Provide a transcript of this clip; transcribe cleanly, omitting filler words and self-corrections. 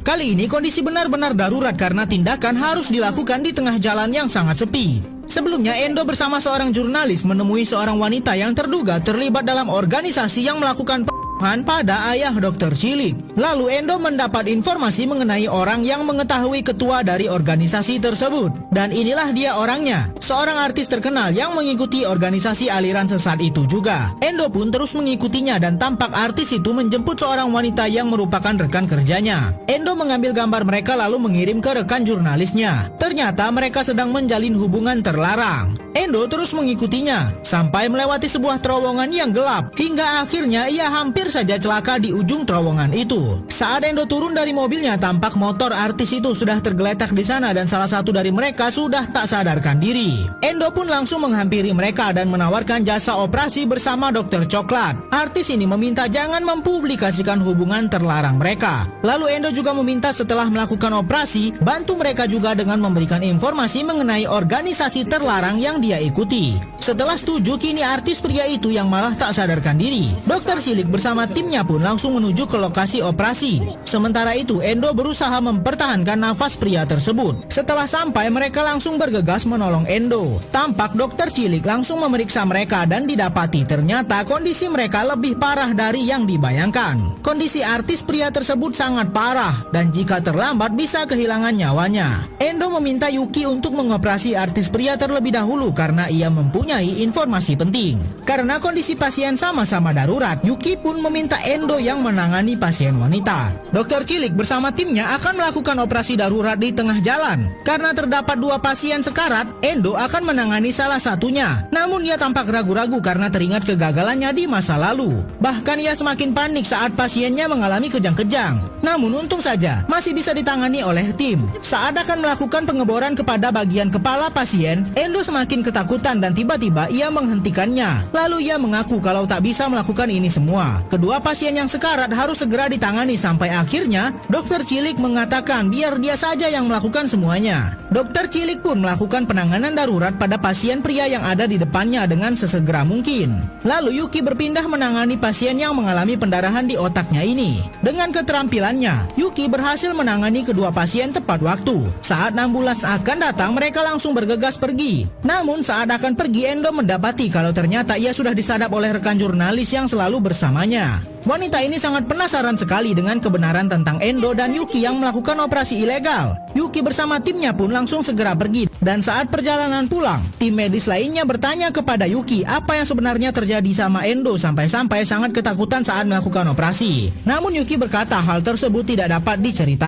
Kali ini kondisi benar-benar darurat karena tindakan harus dilakukan di tengah jalan yang sangat sepi. Sebelumnya, Endo bersama seorang jurnalis menemui seorang wanita yang terduga terlibat dalam organisasi yang melakukan pembunuhan pada ayah Dr. Cilik. Lalu Endo mendapat informasi mengenai orang yang mengetahui ketua dari organisasi tersebut. Dan inilah dia orangnya, seorang artis terkenal yang mengikuti organisasi aliran sesat itu juga. Endo pun terus mengikutinya dan tampak artis itu menjemput seorang wanita yang merupakan rekan kerjanya. Endo mengambil gambar mereka lalu mengirim ke rekan jurnalisnya. Ternyata mereka sedang menjalin hubungan terlarang. Endo terus mengikutinya sampai melewati sebuah terowongan yang gelap hingga akhirnya ia hampir saja celaka di ujung terowongan itu. Saat Endo turun dari mobilnya, tampak motor artis itu sudah tergeletak di sana dan salah satu dari mereka sudah tak sadarkan diri. Endo pun langsung menghampiri mereka dan menawarkan jasa operasi bersama Dokter Coklat. Artis ini meminta jangan mempublikasikan hubungan terlarang mereka. Lalu Endo juga meminta setelah melakukan operasi, bantu mereka juga dengan memberikan informasi mengenai organisasi terlarang yang dia ikuti. Setelah setuju, kini artis pria itu yang malah tak sadarkan diri. Dokter Cilik bersama timnya pun langsung menuju ke lokasi operasi. Sementara itu, Endo berusaha mempertahankan nafas pria tersebut. Setelah sampai, mereka langsung bergegas menolong Endo. Tampak Dokter Cilik langsung memeriksa mereka dan didapati ternyata kondisi mereka lebih parah dari yang dibayangkan. Kondisi artis pria tersebut sangat parah dan jika terlambat bisa kehilangan nyawanya. Endo meminta Yuki untuk mengoperasi artis pria terlebih dahulu karena ia mempunyai informasi penting. Karena kondisi pasien sama-sama darurat, Yuki pun meminta Endo yang menangani pasien wanita. Dokter Cilik bersama timnya akan melakukan operasi darurat di tengah jalan. Karena terdapat 2 pasien sekarat, Endo akan menangani salah satunya. Namun ia tampak ragu-ragu karena teringat kegagalannya di masa lalu. Bahkan ia semakin panik saat pasiennya mengalami kejang-kejang. Namun untung saja masih bisa ditangani oleh tim. Saat akan melakukan pengeboran kepada bagian kepala pasien, Endo semakin ketakutan dan tiba-tiba ia menghentikannya. Lalu ia mengaku kalau tak bisa melakukan ini semua. Kedua pasien yang sekarat harus segera ditangani sampai akhirnya Dokter Cilik mengatakan biar dia saja yang melakukan semuanya. Dokter Cilik pun melakukan penanganan darurat pada pasien pria yang ada di depannya dengan sesegera mungkin. Lalu Yuki berpindah menangani pasien yang mengalami pendarahan di otaknya ini. Dengan keterampilannya, Yuki berhasil menangani kedua pasien tepat waktu. Saat ambulans akan datang, mereka langsung bergegas pergi. Namun saat akan pergi, Endo mendapati kalau ternyata ia sudah disadap oleh rekan jurnalis yang selalu bersamanya. Wanita ini sangat penasaran sekali dengan kebenaran tentang Endo dan Yuki yang melakukan operasi ilegal. Yuki bersama timnya pun langsung segera pergi. Dan saat perjalanan pulang, tim medis lainnya bertanya kepada Yuki apa yang sebenarnya terjadi sama Endo sampai-sampai sangat ketakutan saat melakukan operasi. Namun Yuki berkata hal tersebut tidak dapat diceritakan.